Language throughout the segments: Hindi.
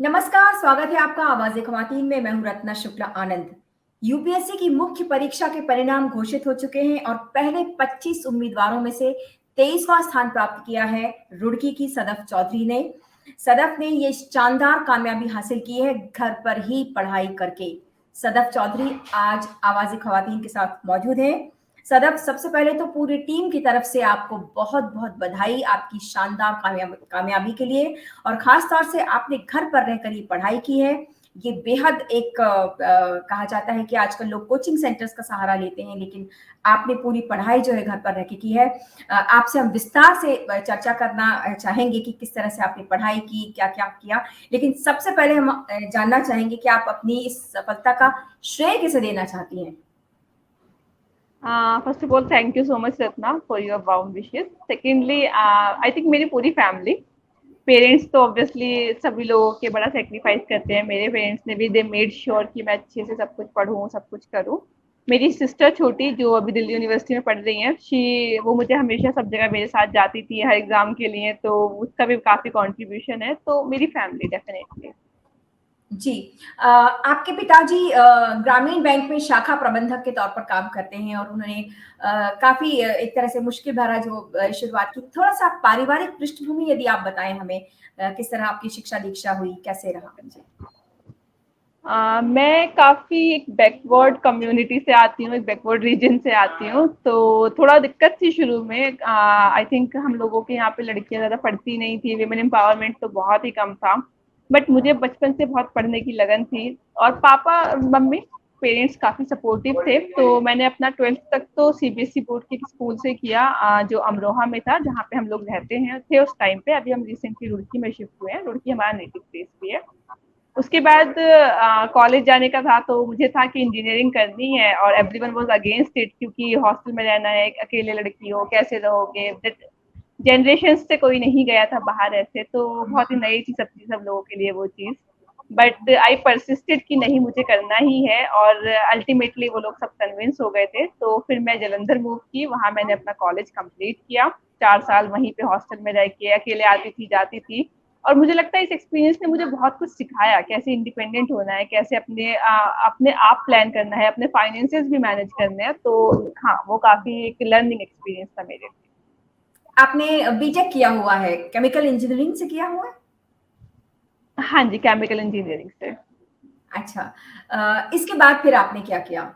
नमस्कार, स्वागत है आपका आवाज़े ख़वातीन में। मैं हूँ रत्ना शुक्ला आनंद। यूपीएससी की मुख्य परीक्षा के परिणाम घोषित हो चुके हैं और पहले 25 उम्मीदवारों में से 23वां स्थान प्राप्त किया है रुड़की की सदफ चौधरी ने। सदफ ने ये शानदार कामयाबी हासिल की है घर पर ही पढ़ाई करके। सदफ चौधरी आज आवाज़े ख़वातीन के साथ मौजूद हैं। सदफ, सबसे पहले तो पूरी टीम की तरफ से आपको बहुत-बहुत बधाई आपकी शानदार कामयाबी के लिए। और खास तौर से आपने घर पर रहकर ये पढ़ाई की है। ये बेहद एक कहा जाता है कि आजकल लोग कोचिंग सेंटर्स का सहारा लेते हैं, लेकिन आपने पूरी पढ़ाई जो है घर पर रह के की है। आपसे हम विस्तार से चर्चा करना चाहेंगे कि किस तरह से आपने पढ़ाई की, क्या-क्या किया। लेकिन सबसे पहले हम जानना चाहेंगे कि आप अपनी इस सफलता का श्रेय किसे देना चाहती हैं? First of all thank you so much Ratna for your warm wishes. Secondly I think मेरी पूरी फैमिली, पेरेंट्स तो ऑब्वियसली सभी लोगों के बड़ा सेक्रीफाइस करते हैं। मेरे पेरेंट्स ने भी दे मेड श्योर कि मैं अच्छे से सब कुछ पढ़ूँ, सब कुछ करूँ। मेरी सिस्टर छोटी जो अभी दिल्ली यूनिवर्सिटी में पढ़ रही है, वो मुझे हमेशा सब जगह मेरे साथ जाती थी हर एग्जाम के लिए, तो उसका भी काफी कंट्रीब्यूशन है। तो मेरी फैमिली डेफिनेटली। जी। आपके पिताजी ग्रामीण बैंक में शाखा प्रबंधक के तौर पर काम करते हैं और उन्होंने काफ़ी एक तरह से मुश्किल भरा जो शुरुआत की। थोड़ा-सा पारिवारिक पृष्ठभूमि यदि आप बताएँ हमें, किस तरह आपकी शिक्षा-दीक्षा हुई, कैसे रहा? जी। मैं काफ़ी एक बैकवर्ड कम्युनिटी से आती हूँ, एक बैकवर्ड रीजन से आती हूँ, तो थोड़ा दिक्कत थी शुरू में। आई थिंक हम लोगों के यहाँ पे लड़कियाँ ज़्यादा पढ़ती नहीं थी, विमेन एम्पावरमेंट तो बहुत ही कम था। बट मुझे बचपन से बहुत पढ़ने की लगन थी और पापा मम्मी पेरेंट्स काफ़ी सपोर्टिव थे, तो मैंने अपना 12th तक तो सीबीएसई बोर्ड के स्कूल से किया, जो अमरोहा में था, जहाँ पे हम लोग रहते हैं थे उस टाइम पे। अभी हम रिसेंटली रुड़की में शिफ्ट हुए हैं, रुड़की हमारा नेटिव प्लेस भी है। उसके बाद कॉलेज जाने का था, तो मुझे था कि इंजीनियरिंग करनी है और एवरीवन वाज अगेंस्ट इट, क्योंकि हॉस्टल में रहना है, अकेले लड़की हो कैसे रहोगे। जनरेशन से कोई नहीं गया था बाहर ऐसे, तो बहुत ही नई थी सब लोगों के लिए वो चीज़। बट आई परसिस्टेड कि नहीं मुझे करना ही है, और अल्टीमेटली वो लोग सब कन्विंस हो गए थे। तो फिर मैं जलंधर मूव की, वहाँ मैंने अपना कॉलेज कंप्लीट किया। 4 साल वहीं पे हॉस्टल में रह के अकेले आती थी जाती थी। और मुझे लगता है इस एक्सपीरियंस ने मुझे बहुत कुछ सिखाया, कैसे इंडिपेंडेंट होना है, कैसे अपने आप प्लान करना है, अपने फाइनेंसेस भी मैनेज करने हैं। तो हाँ, वो काफी एक लर्निंग एक्सपीरियंस था मेरे लिए। आपने बीटेक किया हुआ है, केमिकल इंजीनियरिंग से किया हुआ है? हाँ जी, केमिकल इंजीनियरिंग से। अच्छा। इसके बाद फिर आपने क्या किया?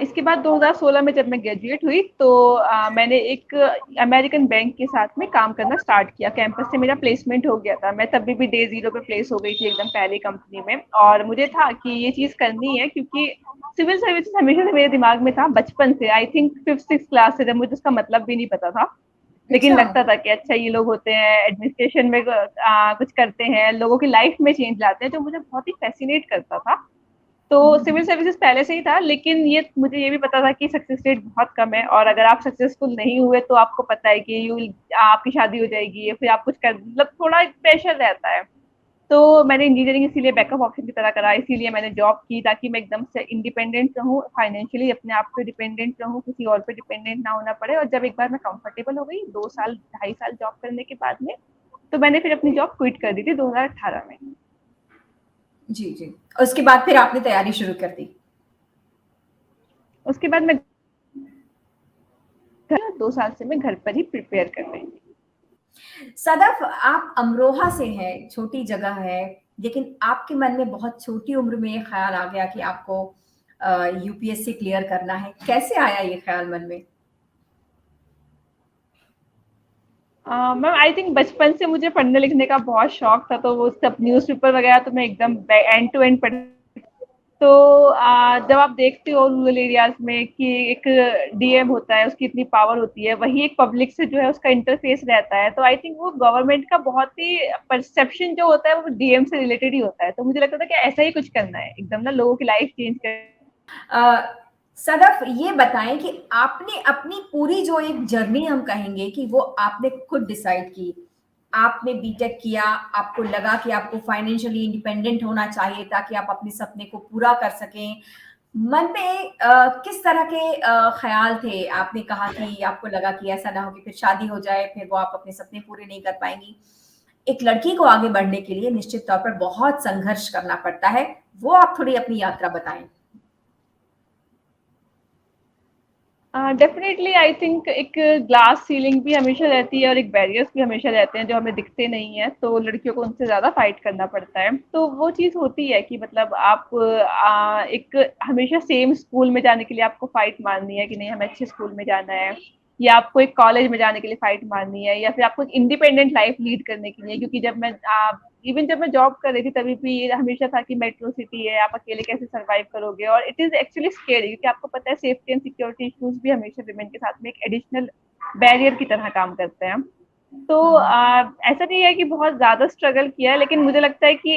इसके बाद 2016 में जब मैं ग्रेजुएट हुई, तो मैंने एक अमेरिकन बैंक के साथ में काम करना स्टार्ट किया। कैंपस से मेरा प्लेसमेंट हो गया था, मैं तभी भी डे जीरो पे प्लेस हो गई थी एकदम पहली कंपनी में। और मुझे था कि ये चीज़ करनी है, क्योंकि सिविल सर्विसेज हमेशा से मेरे दिमाग में था बचपन से। I think 5th 6th class से, जब मुझे उसका मतलब भी नहीं पता था, लेकिन अच्छा। लगता था कि अच्छा ये लोग होते हैं एडमिनिस्ट्रेशन में, कुछ करते हैं, लोगों की लाइफ में चेंज लाते हैं, जो मुझे बहुत ही फैसिनेट करता था। तो सिविल सर्विसेज पहले से ही था, लेकिन ये मुझे ये भी पता था कि सक्सेस रेट बहुत कम है, और अगर आप सक्सेसफुल नहीं हुए तो आपको पता है कि आपकी शादी हो जाएगी या फिर आप कुछ कर, मतलब थोड़ा प्रेशर रहता है। तो मैंने इंजीनियरिंग इसीलिए बैकअप ऑप्शन की तरह करा, इसीलिए मैंने जॉब की, ताकि मैं एकदम से इंडिपेंडेंट रहूँ फाइनेंशियली, अपने आप पे डिपेंडेंट रहूँ, किसी और पे डिपेंडेंट ना होना पड़े। और जब एक बार मैं कंफर्टेबल हो गई 2 साल 2.5 साल जॉब करने के बाद में, तो मैंने फिर अपनी जॉब क्विट कर दी थी 2018 में। जी, जी। उसके बाद फिर आपने तैयारी शुरू कर दी। उसके बाद मैं 2 साल से मैं घर पर ही प्रिपेयर कर रही हूँ। सदफ, आप अमरोहा से हैं, छोटी जगह है, लेकिन आपके मन में बहुत छोटी उम्र में ये ख़्याल आ गया कि आपको यूपीएससी क्लियर करना है। कैसे आया ये ख़्याल मन में? मैम आई थिंक बचपन से मुझे पढ़ने लिखने का बहुत शौक था, तो वो सब न्यूज़पेपर वगैरह तो मैं एकदम एंड टू एंड पढ़। तो जब आप देखते हो रूरल एरियाज में कि एक डीएम होता है, उसकी इतनी पावर होती है, वही एक पब्लिक से जो है उसका इंटरफेस रहता है, तो आई थिंक वो गवर्नमेंट का बहुत ही परसेप्शन जो होता है वो डीएम से रिलेटेड ही होता है। तो मुझे लगता था कि ऐसा ही कुछ करना है, एकदम ना लोगों की लाइफ चेंज कर। अ, सदफ, ये बताएँ कि आपने अपनी पूरी जो एक जर्नी हम कहेंगे कि वो आपने खुद डिसाइड की। आपने बीटेक किया, आपको लगा कि आपको फाइनेंशियली इंडिपेंडेंट होना चाहिए ताकि आप अपने सपने को पूरा कर सकें। मन में किस तरह के ख़्याल थे? आपने कहा कि आपको लगा कि ऐसा ना हो कि फिर शादी हो जाए, फिर वो आप अपने सपने पूरे नहीं कर पाएँगी। एक लड़की को आगे बढ़ने के लिए निश्चित तौर पर बहुत संघर्ष करना पड़ता है, वो आप थोड़ी अपनी यात्रा बताएं। डेफिनेटली आई थिंक एक ग्लास सीलिंग भी हमेशा रहती है और एक बैरियर्स भी हमेशा रहते हैं जो हमें दिखते नहीं है, तो लड़कियों को उनसे ज़्यादा फाइट करना पड़ता है। तो वो चीज़ होती है कि मतलब आप एक हमेशा सेम स्कूल में जाने के लिए आपको फाइट मारनी है कि नहीं हमें अच्छे स्कूल में जाना है, या आपको एक कॉलेज में जाने के लिए फाइट मारनी है, या फिर आपको एक इंडिपेंडेंट लाइफ लीड करने के लिए, क्योंकि जब मैं जॉब कर रही थी तभी भी ये हमेशा था कि मेट्रो सिटी है, आप अकेले कैसे सर्वाइव करोगे, और इट इज एक्चुअली स्केरी क्योंकि आपको पता है सेफ्टी एंड सिक्योरिटी इश्यूज भी हमेशा विमेन के साथ में एक एडिशनल बैरियर की तरह काम करते हैं। तो ऐसा नहीं है कि बहुत ज्यादा स्ट्रगल किया है, लेकिन मुझे लगता है कि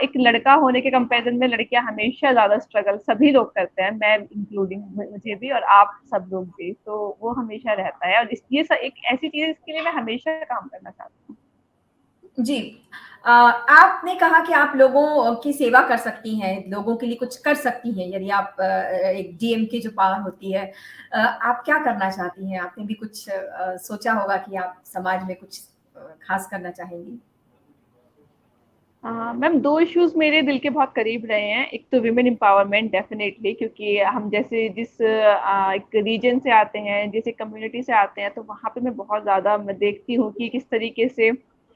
एक लड़का होने के कंपैरिजन में लड़कियां हमेशा ज्यादा स्ट्रगल सभी लोग करते हैं, मैं इंक्लूडिंग मुझे भी और आप सब लोग भी, तो वो हमेशा रहता है और ये एक ऐसी चीज है इसके लिए मैं हमेशा काम करना चाहती हूँ। जी। आपने कहा कि आप लोगों की सेवा कर सकती हैं, लोगों के लिए कुछ कर सकती हैं, यदि आप एक डीएम की जो पावर होती है, आप क्या करना चाहती हैं? आपने भी कुछ सोचा होगा कि आप समाज में कुछ खास करना चाहेंगी? मैम दो इश्यूज मेरे दिल के बहुत करीब रहे हैं। एक तो विमेन एम्पावरमेंट डेफिनेटली, क्योंकि हम जैसे जिस एक रीजन से आते हैं, जैसे कम्युनिटी से आते हैं, तो वहाँ पे मैं बहुत ज़्यादा मैं देखती हूँ कि किस तरीके से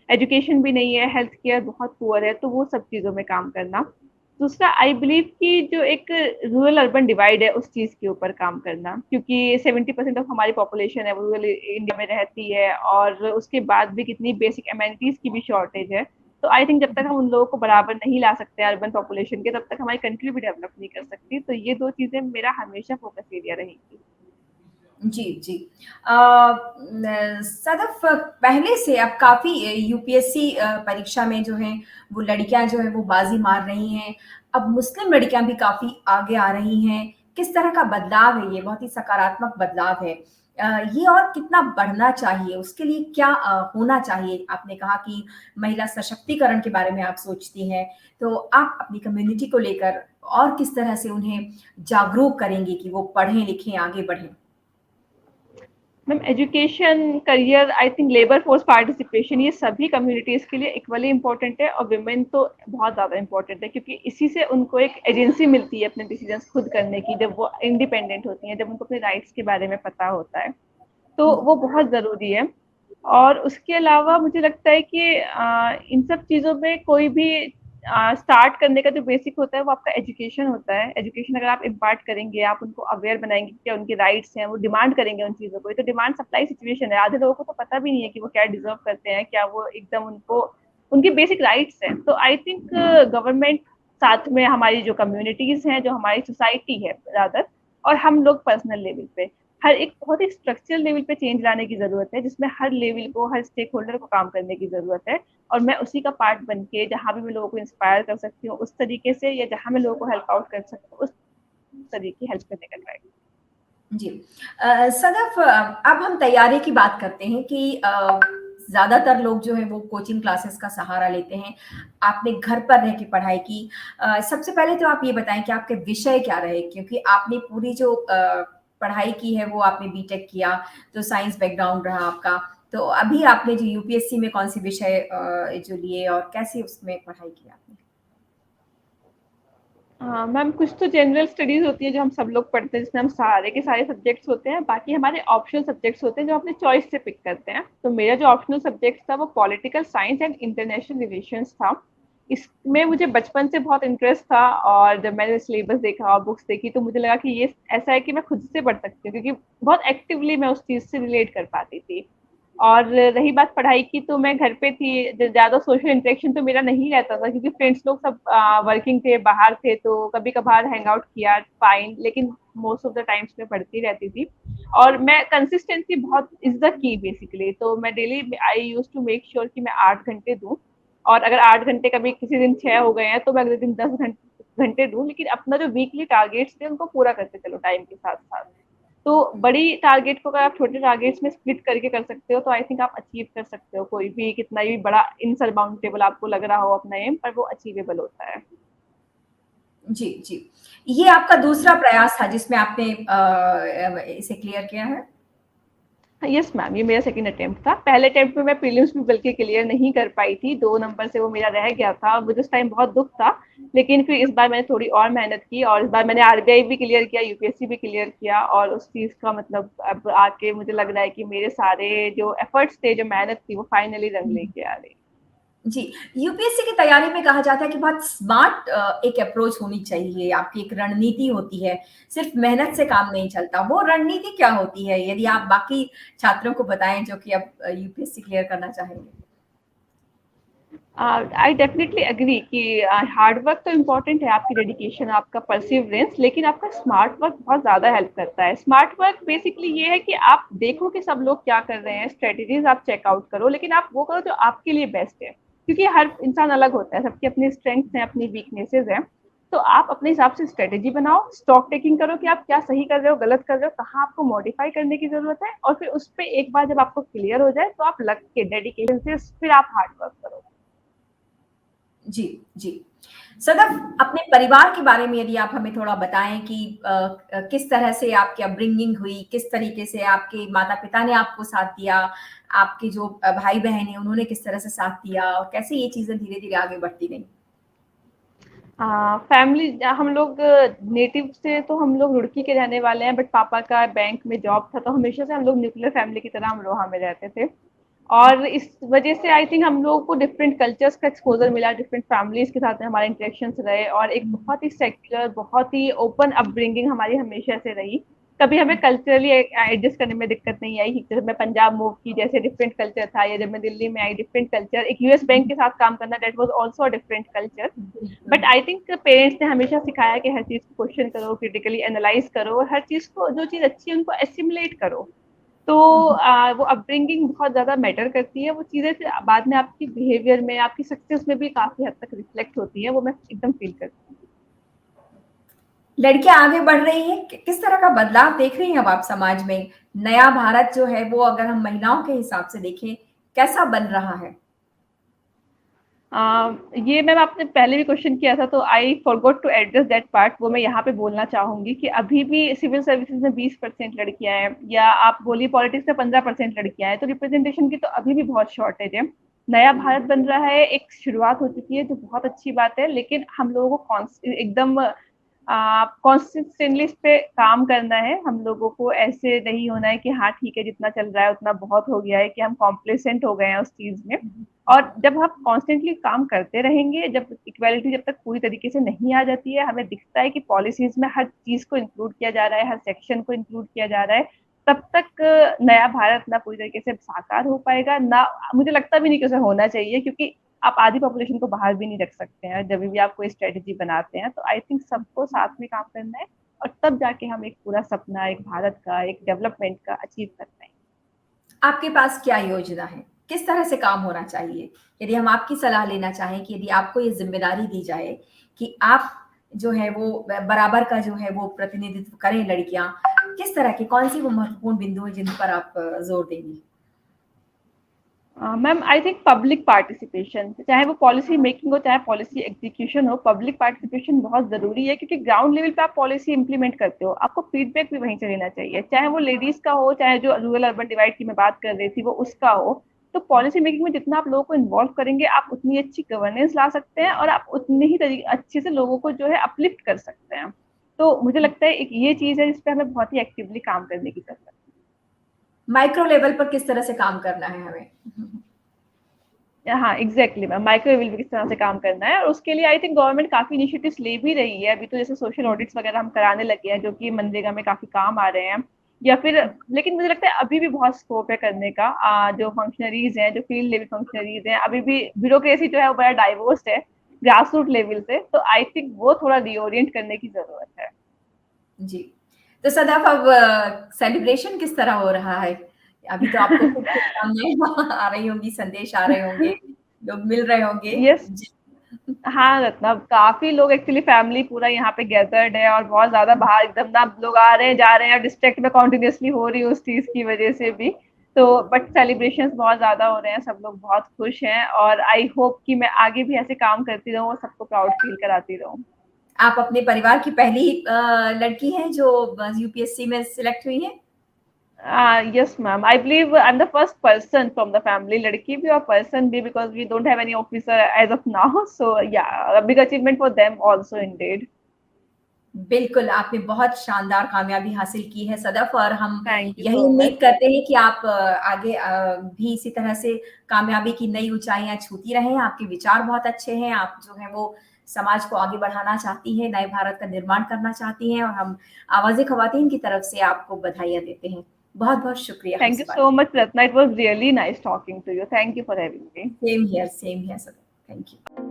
एजुकेशन भी नहीं है, हेल्थ केयर बहुत पुअर है, तो वो सब चीज़ों में काम करना। दूसरा आई बिलीव कि जो एक रूरल अर्बन डिवाइड है उस चीज़ के ऊपर काम करना, क्योंकि 70% ऑफ हमारी पॉपुलेशन है वो रूरल इंडिया में रहती है, और उसके बाद भी कितनी बेसिक एमेनिटीज की भी शॉर्टेज है। तो आई थिंक जब तक हम उन लोगों को बराबर नहीं ला सकते अर्बन पॉपुलेशन के, तब तक हमारी कंट्री भी डेवलप नहीं कर सकती। तो ये दो चीजें मेरा हमेशा फोकस एरिया रहेगी। जी, जी। सदफ, पहले से अब काफ़ी यूपीएससी परीक्षा में जो है वो लड़कियां जो है वो बाजी मार रही हैं। अब मुस्लिम लड़कियां भी काफ़ी आगे आ रही हैं। किस तरह का बदलाव है ये? बहुत ही सकारात्मक बदलाव है। ये और कितना बढ़ना चाहिए? उसके लिए क्या होना चाहिए? आपने कहा कि महिला सशक्तिकरण के बारे में आप सोचती हैं, तो आप अपनी कम्युनिटी को लेकर और किस तरह से उन्हें जागरूक करेंगी कि वो पढ़ें, लिखें, आगे बढ़ें? Ma'am education, career, I think labour force participation, ये सभी कम्युनिटीज के लिए इक्वली इंपॉर्टेंट है, और विमेन तो बहुत ज्यादा इंपॉर्टेंट है, क्योंकि इसी से उनको एक एजेंसी मिलती है अपने डिसीजंस खुद करने की, जब वो इंडिपेंडेंट होती हैं, जब उनको अपने राइट्स के बारे में पता होता है, तो वो बहुत जरूरी है। और उसके अलावा मुझे लगता है कि इन सब चीज़ों में कोई भी स्टार्ट करने का जो बेसिक होता है वो आपका एजुकेशन होता है। एजुकेशन अगर आप इम्पार्ट करेंगे, आप उनको अवेयर बनाएंगे कि क्या उनके राइट्स हैं, वो डिमांड करेंगे उन चीज़ों को। ये तो डिमांड सप्लाई सिचुएशन है, आधे लोगों को तो पता भी नहीं है कि वो क्या डिजर्व करते हैं, क्या वो एकदम उनको उनकी बेसिक राइट्स हैं। तो आई थिंक गवर्नमेंट, साथ में हमारी जो कम्युनिटीज हैं, जो हमारी सोसाइटी है रादर, और हम लोग पर्सनल लेवल पे हर एक बहुत ही स्ट्रक्चरल लेवल पे चेंज लाने की जरूरत है, जिसमें हर लेवल को, हर स्टेक होल्डर को काम करने की जरूरत है। और मैं उसी का पार्ट बन के जहाँ भी मैं लोगों को इंस्पायर कर सकती हूँ उस तरीके से, या जहाँ मैं लोगों को हेल्प आउट कर सकती हूँ उस तरीके की हेल्प करने का ट्राई। जी। सदफ, अब हम तैयारी की बात करते हैं कि ज़्यादातर लोग जो हैं वो कोचिंग क्लासेस का सहारा लेते हैं। आपने घर पर रह के पढ़ाई की। सबसे पहले तो आप ये बताएँ कि आपके विषय क्या रहे? क्योंकि आपने पूरी जो पढ़ाई की है वो आपने बीटेक किया, तो साइंस बैकग्राउंड रहा आपका। तो अभी आपने जो यूपीएससी में कौन-से विषय जो लिए और कैसे उसमें पढ़ाई की आपने? हाँ मैम, कुछ तो जनरल स्टडीज होती है जो हम सब लोग पढ़ते हैं, जिसमें हम सारे के सारे सब्जेक्ट्स होते हैं, बाकी हमारे ऑप्शनल सब्जेक्ट्स होते हैं जो अपने चॉइस से पिक करते हैं। तो मेरा जो ऑप्शनल सब्जेक्ट था वो political science and international relations था। इसमें मुझे बचपन से बहुत इंटरेस्ट था, और जब मैंने सिलेबस देखा और बुक्स देखी तो मुझे लगा कि ये ऐसा है कि मैं खुद से पढ़ सकती हूँ, क्योंकि बहुत एक्टिवली मैं उस चीज़ से रिलेट कर पाती थी। और रही बात पढ़ाई की, तो मैं घर पे थी, ज़्यादा सोशल इंटरेक्शन तो मेरा नहीं रहता था, क्योंकि फ्रेंड्स लोग सब वर्किंग थे, बाहर थे, तो कभी कभार हैंग आउट किया, फाइन, लेकिन मोस्ट ऑफ द टाइम्स मैं पढ़ती रहती थी। और मैं कंसिस्टेंसी बहुत इज द की बेसिकली, तो मैं daily I use to make sure कि मैं 8 घंटे दूँ। और अगर 8 घंटे कभी किसी दिन 6 हो गए हैं तो मैं अगले दिन 10 घंटे दूँ, लेकिन अपना जो वीकली टारगेट्स थे उनको पूरा करते चलो टाइम के साथ साथ। तो बड़ी टारगेट को अगर आप छोटे टारगेट्स में स्प्लिट करके कर सकते हो, तो आई थिंक आप अचीव कर सकते हो कोई भी, कितना भी बड़ा इनसरमाउंटेबल आपको लग रहा हो अपना एम, पर वो अचीवेबल होता है। जी, जी। ये आपका दूसरा प्रयास था जिसमें आपने इसे क्लियर किया है? यस मैम, ये मेरा सेकंड अटेम्प्ट था। पहले अटेम्प्ट में मैं प्रीलिम्स भी बल्कि क्लियर नहीं कर पाई थी, 2 नंबर से वो मेरा रह गया था। मुझे उस टाइम बहुत दुःख था, लेकिन फिर इस बार मैंने थोड़ी और मेहनत की और इस बार मैंने आरबीआई भी क्लियर किया, यूपीएससी भी क्लियर किया और उस चीज़ का मतलब अब आके मुझे लग रहा है कि मेरे सारे जो एफर्ट्स थे, जो मेहनत थी, वो फाइनली रंग लेके आ रही है। जी, यूपीएससी की तैयारी में कहा जाता है कि बहुत स्मार्ट एक अप्रोच होनी चाहिए, आपकी एक रणनीति होती है, सिर्फ मेहनत से काम नहीं चलता। वो रणनीति क्या होती है? यदि आप बाकी छात्रों को बताएँ जो कि अब यूपीएससी क्लियर करना चाहेंगे। आई डेफिनेटली एग्री कि हार्ड वर्क तो इम्पोर्टेंट है, आपकी डेडिकेशन, आपका परसिवरेंस, लेकिन आपका स्मार्ट वर्क बहुत ज़्यादा हेल्प करता है। स्मार्ट वर्क बेसिकली ये है कि आप देखो कि सब लोग क्या कर रहे हैं, स्ट्रेटजीज आप चेकआउट करो, लेकिन आप वो करो जो आपके लिए बेस्ट है, क्योंकि हर इंसान अलग होता है, सबकी अपनी स्ट्रेंथ्स हैं, अपनी वीकनेसेस हैं। तो आप अपने हिसाब से स्ट्रेटेजी बनाओ, स्टॉक टेकिंग करो कि आप क्या सही कर रहे हो, गलत कर रहे हो, कहाँ आपको मॉडिफाई करने की जरूरत है, और फिर उस पर एक बार जब आपको क्लियर हो जाए तो आप लग के डेडिकेशन से फिर आप हार्ड वर्क करो। जी, जी। सदफ, अपने परिवार के बारे में यदि आप हमें थोड़ा बताएँ कि किस तरह से आपकी अपब्रिंगिंग हुई, किस तरीके से आपके माता-पिता ने आपको साथ दिया, आपके जो भाई-बहन हैं, उन्होंने किस तरह से साथ दिया और कैसे ये चीज़ें धीरे-धीरे आगे बढ़ती गईं? फैमिली, हम लोग नेटिव से तो हम लोग रुड़की के रहने वाले हैं, बट पापा का बैंक में जॉब था, तो हमेशा से हम लोग न्यूक्लियर फैमिली की तरह अमरोहा में रहते थे। और इस वजह से आई थिंक हम लोगों को डिफरेंट कल्चर्स का एक्सपोजर मिला, डिफरेंट फैमिलीज के साथ में हमारे इंटरेक्शंस रहे और एक बहुत ही सेक्युलर, बहुत ही ओपन अपब्रिंगिंग हमारी हमेशा से रही। कभी हमें कल्चरली एडजस्ट करने में दिक्कत नहीं आई। जब मैं पंजाब मूव की, जैसे डिफरेंट कल्चर था, या जब मैं दिल्ली में आई, डिफरेंट कल्चर, एक यूएस बैंक के साथ काम करना, that was also different culture. बिल्कुल। बट आई थिंक पेरेंट्स ने हमेशा सिखाया कि हर चीज को क्वेश्चन करो, क्रिटिकली एनालाइज करो और हर चीज को, जो चीज अच्छी है उनको एसिमुलेट करो। तो हुँ, हुँ। वो अपब्रिंगिंग बहुत ज्यादा मैटर करती है, वो चीजें फिर बाद में आपकी बिहेवियर में, आपकी सक्सेस में भी काफी हद तक रिफ्लेक्ट होती है, वो मैं एकदम फील करती हूँ। लड़कियाँ आगे बढ़ रही हैं, किस तरह का बदलाव देख रही हैं अब आप समाज में? नया भारत जो है वो अगर हम महिलाओं के हिसाब से देखें, कैसा बन रहा है? ये मैम आपने पहले भी क्वेश्चन किया था, तो I forgot to address that part, वो मैं यहाँ पे बोलना चाहूंगी कि अभी भी सिविल सर्विसेज में 20% लड़कियां हैं, या आप बोलिए पॉलिटिक्स में 15% लड़कियां हैं, तो रिप्रेजेंटेशन की तो अभी भी बहुत शॉर्टेज है। नया भारत बन रहा है, एक शुरुआत हो चुकी है जो बहुत अच्छी बात है, लेकिन हम लोगों को एकदम कॉन्सिस्टेंटली इस पे काम करना है। हम लोगों को ऐसे नहीं होना है कि हाँ ठीक है, जितना चल रहा है उतना बहुत हो गया है, कि हम कॉम्प्लेसेंट हो गए हैं उस चीज में। और जब हम कॉन्स्टेंटली काम करते रहेंगे, जब इक्वालिटी जब तक पूरी तरीके से नहीं आ जाती है, हमें दिखता है कि पॉलिसीज में हर चीज को इंक्लूड किया जा रहा है, हर सेक्शन को इंक्लूड किया जा रहा है, तब तक नया भारत ना पूरी तरीके से साकार हो पाएगा, ना मुझे लगता भी नहीं कि उसे होना चाहिए, क्योंकि आप आधी पॉपुलेशन को बाहर भी नहीं रख सकते हैं जब भी आप कोई स्ट्रेटेजी बनाते हैं। तो आई थिंक सबको साथ में काम करना है, और तब जाके हम एक पूरा सपना, एक भारत का, एक डेवलपमेंट का अचीव कर पाएंगे। आपके पास क्या योजना है? किस तरह से काम होना चाहिए? यदि हम आपकी सलाह लेना चाहें कि यदि आपको ये ज़िम्मेदारी दी जाए कि आप जो है वो बराबर का जो है वो प्रतिनिधित्व करें लड़कियाँ, किस तरह की कौन-सी वो महत्वपूर्ण बिंदु हैं जिन पर आप ज़ोर देंगी? Ma'am I think public participation, चाहे वो पॉलिसी मेकिंग हो, चाहे पॉलिसी एग्जीक्यूशन हो, पब्लिक पार्टिसिपेशन बहुत जरूरी है, क्योंकि ग्राउंड लेवल पे आप पॉलिसी इंप्लीमेंट करते हो, आपको फीडबैक भी वहीं से लेना चाहिए, चाहे वो लेडीज का हो, चाहे जो रूरल अर्बन डिवाइड की मैं बात कर रही थी वो उसका हो। तो पॉलिसी मेकिंग में जितना आप लोगों को इन्वॉल्व करेंगे, आप उतनी अच्छी गवर्नेंस ला सकते हैं और आप उतने ही अच्छे से लोगों को जो है अपलिफ्ट कर सकते हैं। तो मुझे लगता है एक ये चीज है जिसपे हमें बहुत ही एक्टिवली काम करने की जरूरत है। माइक्रो लेवल पर किस तरह से काम करना है हमें? हाँ एग्जैक्टली मैम, माइक्रोवेव भी किस तरह से काम करना है, और उसके लिए आई थिंक गवर्नमेंट काफी इनिशिएटिव्स ले भी रही है अभी, तो जैसे सोशल ऑडिट्स वगैरह हम कराने लगे हैं, जो कि मनरेगा में काफी काम आ रहे हैं, या फिर, लेकिन मुझे लगता है अभी भी बहुत स्कोप है करने का। जो फंक्शनरीज हैं, जो फील्ड लेवल फंक्शनरीज हैं, अभी भी ब्यूरोक्रेसी जो है वो बड़ा डाइवर्स है ग्रास रूट लेवल से, तो आई थिंक वो थोड़ा रिओरिएंट करने की जरूरत है। जी। तो सदाफ, अब सेलिब्रेशन किस तरह हो रहा है? अभी तो आपको खूब शुभकामनाएँ आ रही होंगी, संदेश आ रहे होंगे, लोग मिल रहे होंगे। यस। जी। हाँ रत्ना, काफी लोग एक्चुअली फैमिली पूरा यहाँ पे गैदर्ड है, और बहुत ज्यादा बाहर एकदम ना लोग आ रहे हैं जा रहे हैं, डिस्ट्रैक्ट में कॉन्टिन्यूसली हो रही है उस चीज की वजह से भी। तो बट सेलिब्रेशंस बहुत ज्यादा हो रहे हैं, सब लोग बहुत खुश हैं, और आई होप कि मैं आगे भी ऐसे काम करती रहूँ और सबको प्राउड फील कराती रहूँ। आप अपने परिवार की पहली लड़की हैं जो यूपीएससी में सिलेक्ट हुई हैं? Yes, ma'am. I believe I'm the first person from the family, ladki bhi or person bhi, because we don't have any officer as of now. So yeah, a big achievement for them also indeed. बिल्कुल, आपने बहुत शानदार कामयाबी हासिल की है सदफ़, और हम Thank you यही so much. उम्मीद करते हैं कि आप आगे भी इसी तरह से कामयाबी की नई ऊँचाइयाँ छूती रहें। आपके विचार बहुत अच्छे हैं, आप जो हैं वो समाज को आगे बढ़ाना चाहती हैं, नए भारत का निर्माण करना चाहती हैं, और हम आवाज़े ख़वातीन की तरफ से आपको बधाइयाँ देते हैं। बहुत-बहुत शुक्रिया Thank हमसे you बात so करने much, के लिए। Ratna. It was really nice talking to you. Thank you for having me. Same here Sadaf. Thank you.